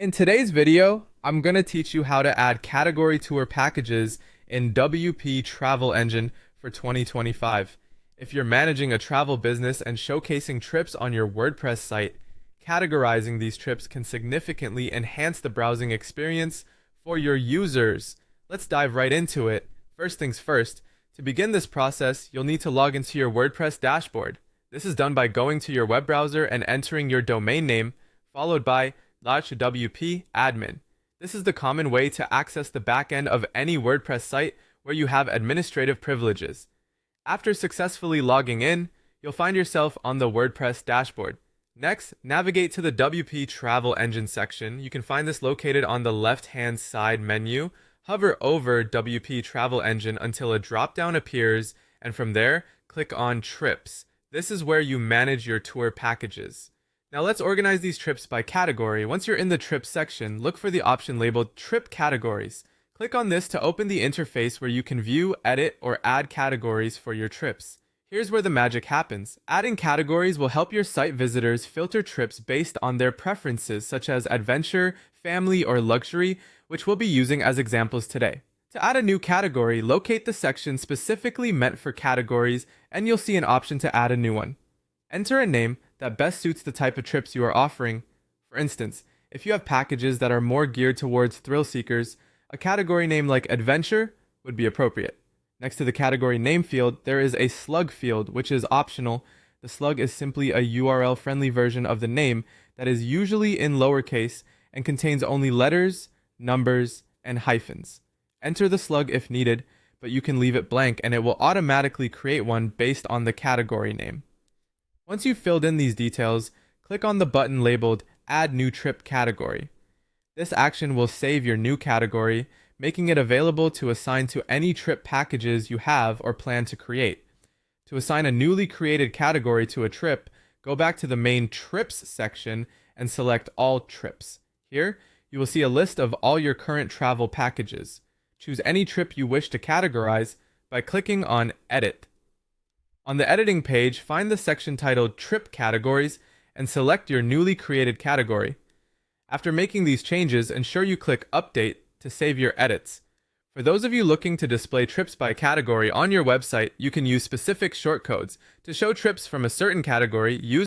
In today's video, I'm going to teach you how to add category tour packages in WP Travel Engine for 2025. If you're managing a travel business and showcasing trips on your WordPress site, categorizing these trips can significantly enhance the browsing experience for your users. Let's dive right into it. First things first, to begin this process, you'll need to log into your WordPress dashboard. This is done by going to your web browser and entering your domain name, followed by /wp admin. This is the common way to access the backend of any WordPress site where you have administrative privileges. After successfully logging in, you'll find yourself on the WordPress dashboard. Next, navigate to the WP Travel Engine section. You can find this located on the left-hand side menu. Hover over WP Travel Engine until a drop-down appears, and from there, click on Trips. This is where you manage your tour packages. Now let's organize these trips by category. Once you're in the Trips section, look for the option labeled Trip Categories. Click on this to open the interface where you can view, edit, or add categories for your trips. Here's where the magic happens. Adding categories will help your site visitors filter trips based on their preferences, such as adventure, family, or luxury, which we'll be using as examples today. To add a new category, locate the section specifically meant for categories, and you'll see an option to add a new one. Enter a name that best suits the type of trips you are offering. For instance, if you have packages that are more geared towards thrill seekers, a category name like Adventure would be appropriate. Next to the category name field, there is a slug field, which is optional. The slug is simply a URL-friendly version of the name that is usually in lowercase and contains only letters, numbers, and hyphens. Enter the slug if needed, but you can leave it blank and it will automatically create one based on the category name. Once you've filled in these details, click on the button labeled Add New Trip Category. This action will save your new category, making it available to assign to any trip packages you have or plan to create. To assign a newly created category to a trip, go back to the main Trips section and select All Trips. Here, you will see a list of all your current travel packages. Choose any trip you wish to categorize by clicking on Edit. On the editing page, find the section titled Trip Categories and select your newly created category. After making these changes, ensure you click Update to save your edits. For those of you looking to display trips by category on your website, you can use specific shortcodes. To show trips from a certain category, use